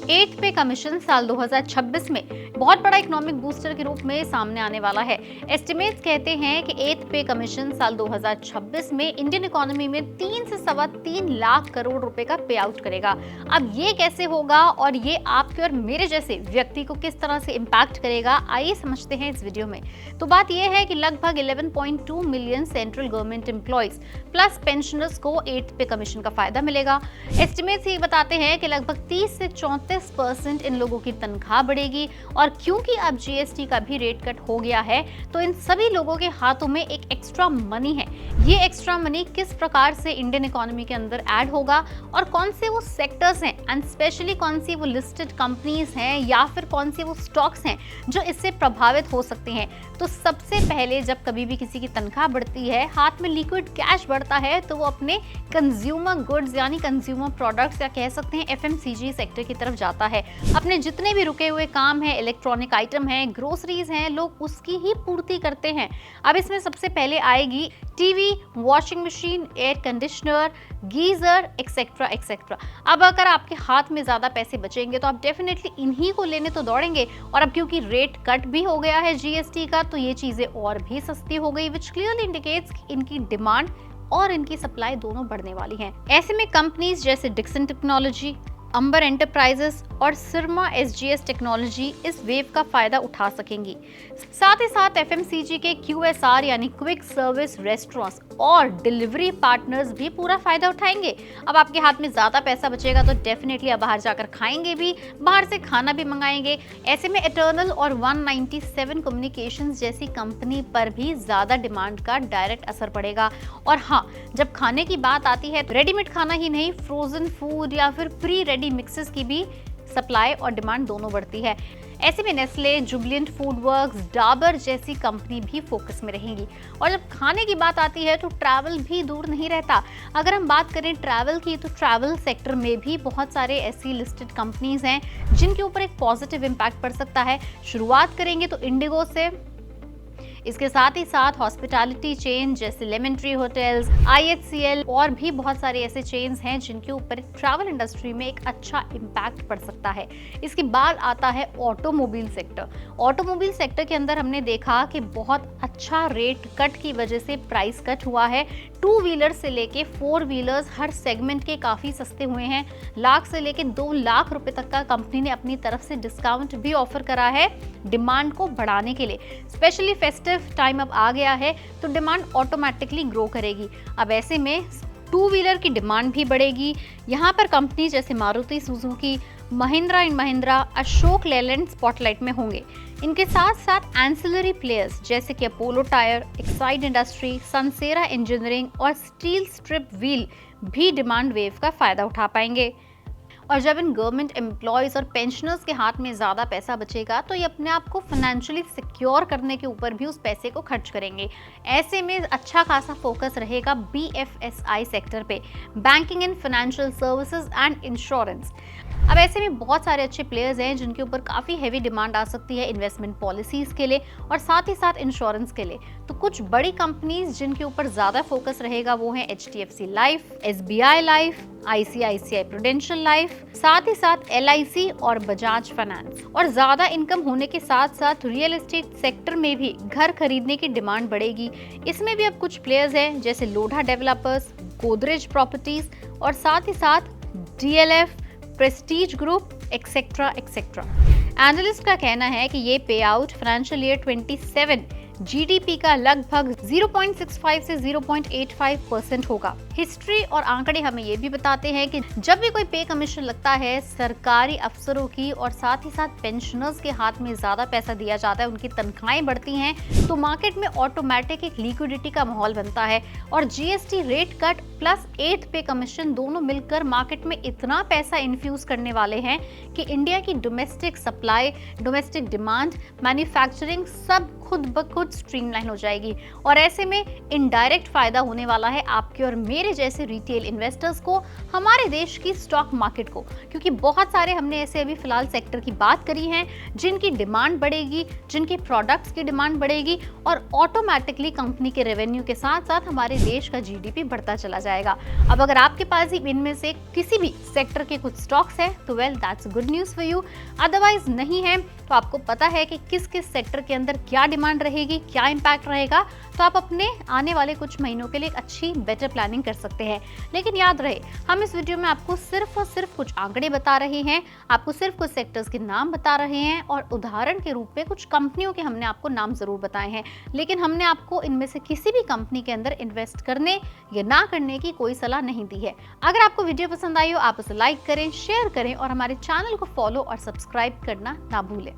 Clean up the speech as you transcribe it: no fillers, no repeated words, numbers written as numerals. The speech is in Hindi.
एथ पे कमीशन साल 2026 में बहुत बड़ा इकोनॉमिक बूस्टर के रूप में सामने आने वाला है। एस्टिमेट्स कहते हैं कि एथ पे कमीशन साल 2026 में इंडियन इकोनॉमी में 3 से सवा 3 लाख करोड़ रुपए का पे आउट करेगा। अब ये कैसे होगा और ये आपके और मेरे जैसे व्यक्ति को किस तरह से इम्पैक्ट करेगा, आइए समझते हैं इस वीडियो में। तो बात यह है कि लगभग 11.2 million central government employees plus pensioners को एथ पे कमीशन का फायदा मिलेगा। एस्टिमेट्स ये बताते हैं कि लगभग 30 से 34% इन लोगों की तनख्वाह बढ़ेगी और क्योंकि अब जीएसटी का भी रेट कट हो गया है तो इन सभी लोगों के हाथों में एक एक्स्ट्रा मनी है। ये एक्स्ट्रा मनी किस प्रकार से इंडियन इकोनॉमी के अंदर ऐड होगा और कौन से वो सेक्टर्स हैं एंड स्पेशली कौन सी वो लिस्टेड कंपनीज हैं या फिर कौन से वो स्टॉक्स हैं जो इससे प्रभावित हो सकते हैं। तो सबसे पहले जब कभी भी किसी की तनख्वाह बढ़ती है, हाथ में लिक्विड कैश बढ़ता है, तो वो अपने कंज्यूमर गुड्स यानी कंज्यूमर प्रोडक्ट्स या कह सकते हैं एफएमसीजी सेक्टर की तरफ जाता है। अपने जितने भी रुके हुए काम है, इलेक्ट्रॉनिक आइटम है, ग्रोसरीज हैं, लोग उसकी ही पूर्ति करते हैं। अब इसमें सबसे पहले आएगी TV, washing machine, air conditioner, geyser etcetera etcetera. अब अगर आपके हाथ में ज्यादा पैसे बचेंगे तो आप डेफिनेटली इन्हीं को लेने तो दौड़ेंगे और अब क्योंकि रेट कट भी हो गया है जीएसटी का तो ये चीजें और भी सस्ती हो गई, विच क्लियरली इंडिकेट्स कि इनकी डिमांड और इनकी सप्लाई दोनों बढ़ने वाली हैं। ऐसे में कंपनीज जैसे डिक्सन टेक्नोलॉजी, अंबर एंटरप्राइजेस और सिरमा एसजीएस टेक्नोलॉजी इस वेव का फायदा उठा सकेंगी। साथ ही साथ एफएमसीजी के क्यूएसआर यानी क्विक सर्विस रेस्टोरेंट्स और डिलीवरी पार्टनर्स भी पूरा फायदा उठाएंगे। अब आपके हाथ में ज्यादा पैसा बचेगा तो डेफिनेटली आप बाहर जाकर खाएंगे भी, बाहर से खाना भी मंगाएंगे। ऐसे में एटर्नल और 197 कम्युनिकेशंस जैसी कंपनी पर भी ज्यादा डिमांड का डायरेक्ट असर पड़ेगा। और हाँ, जब खाने की बात आती है तो रेडीमेड खाना ही नहीं, फ्रोजन फूड या फिर प्री रेडी मिक्सेस की भी सप्लाई और डिमांड दोनों बढ़ती है। ऐसे में Nestle, Jubilant food works, Dabur जैसी कंपनी भी फोकस में रहेंगी। और जब खाने की बात आती है तो ट्रैवल भी दूर नहीं रहता। अगर हम बात करें ट्रैवल की तो ट्रैवल सेक्टर में भी बहुत सारे ऐसी लिस्टेड कंपनीज हैं जिनके ऊपर एक पॉजिटिव इम्पैक्ट पड़ सकता है। शुरुआत करेंगे तो इंडिगो से, इसके साथ ही साथ हॉस्पिटैलिटी चेन जैसे लेमन ट्री होटल्स, आईएचसीएल और भी बहुत सारे ऐसे चेन्स हैं जिनके ऊपर ट्रैवल इंडस्ट्री में एक अच्छा इम्पैक्ट पड़ सकता है। इसके बाद आता है ऑटोमोबाइल सेक्टर। ऑटोमोबाइल सेक्टर के अंदर हमने देखा कि बहुत अच्छा रेट कट की वजह से प्राइस कट हुआ है। 2 व्हीलर से लेके 4 व्हीलर्स हर सेगमेंट के काफी सस्ते हुए हैं। लाख से लेके 2 लाख रुपए तक का कंपनी ने अपनी तरफ से डिस्काउंट भी ऑफर करा है डिमांड को बढ़ाने के लिए। स्पेशली फेस्टिव टाइम अब आ गया है तो डिमांड ऑटोमेटिकली ग्रो करेगी। अब ऐसे में 2 व्हीलर की डिमांड भी बढ़ेगी। यहाँ पर कंपनी जैसे Maruti Suzuki, Mahindra and Mahindra, Ashok Leyland spotlight में होंगे। इनके साथ साथ एंसिलरी प्लेयर्स जैसे कि Apollo tyre, Exide industry, Sansera engineering और स्टील स्ट्रिप व्हील भी डिमांड वेव का फायदा उठा पाएंगे। और जब इन गवर्नमेंट एम्प्लॉयज और पेंशनर्स के हाथ में ज़्यादा पैसा बचेगा तो ये अपने आप को फाइनेंशियली सिक्योर करने के ऊपर भी उस पैसे को खर्च करेंगे। ऐसे में अच्छा खासा फोकस रहेगा बीएफएसआई सेक्टर पे, banking and financial services and insurance. अब ऐसे में बहुत सारे अच्छे प्लेयर्स हैं जिनके ऊपर काफ़ी हैवी डिमांड आ सकती है इन्वेस्टमेंट पॉलिसीज़ के लिए और साथ ही साथ इंश्योरेंस के लिए। तो कुछ बड़ी कंपनीज जिनके ऊपर ज़्यादा फोकस रहेगा वो हैं HDFC life, SBI life, ICICI prudential life, साथ ही साथ एलआईसी और बजाज फाइनेंस। और ज़्यादा इनकम होने के साथ साथ रियल एस्टेट सेक्टर में भी घर खरीदने की डिमांड बढ़ेगी। इसमें भी अब कुछ प्लेयर्स हैं जैसे लोढ़ा डेवलपर्स, गोदरेज प्रॉपर्टीज और साथ ही साथ DLF, Prestige group etcetera etcetera. Analyst का कहना है कि ये पे आउट फाइनेंशियल ईयर 27 जीडीपी का लगभग 0.65 से 0.85% होगा। हिस्ट्री और आंकड़े हमें ये भी बताते हैं कि जब भी कोई पे कमीशन लगता है सरकारी अफसरों की और साथ ही साथ पेंशनर्स के हाथ में ज्यादा पैसा दिया जाता है, उनकी तनख्वाहें बढ़ती हैं तो मार्केट में ऑटोमेटिक एक लिक्विडिटी का माहौल बनता है। और जीएसटी रेट कट प्लस 8 पे कमीशन दोनों मिलकर मार्केट में इतना पैसा इन्फ्यूज करने वाले हैं कि इंडिया की domestic supply, domestic demand, manufacturing सब खुद ब खुद स्ट्रीमलाइन हो जाएगी। और ऐसे में इनडायरेक्ट फायदा होने वाला है आपके और मेरे मेरे जैसे रिटेल इन्वेस्टर्स को, हमारे देश की स्टॉक मार्केट को, क्योंकि बहुत सारे हमने ऐसे अभी फिलहाल सेक्टर की बात करी है जिनकी डिमांड बढ़ेगी, जिनके प्रोडक्ट्स की डिमांड बढ़ेगी और ऑटोमेटिकली कंपनी के रेवेन्यू के साथ साथ हमारे देश का जीडीपी बढ़ता चला जाएगा। अब अगर आपके पास ही इनमें से किसी भी सेक्टर के कुछ स्टॉक्स हैं तो well that's good news for you. Otherwise नहीं है तो आपको पता है कि किस किस सेक्टर के अंदर क्या डिमांड रहेगी, क्या इंपैक्ट रहेगा, तो आप अपने आने वाले कुछ महीनों के लिए एक अच्छी बेटर प्लानिंग कर सकते हैं। लेकिन याद रहे, हम इस वीडियो में आपको सिर्फ और सिर्फ कुछ आंकड़े बता रहे हैं, आपको सिर्फ कुछ सेक्टर्स के नाम बता रहे हैं और उदाहरण के रूप में कुछ कंपनियों के हमने आपको नाम जरूर बताए हैं, लेकिन हमने आपको इनमें से किसी भी कंपनी के अंदर इन्वेस्ट करने या ना करने की कोई सलाह नहीं दी है। अगर आपको वीडियो पसंद आई हो आप उसे लाइक करें, शेयर करें और हमारे चैनल को फॉलो और सब्सक्राइब करना ना भूलें।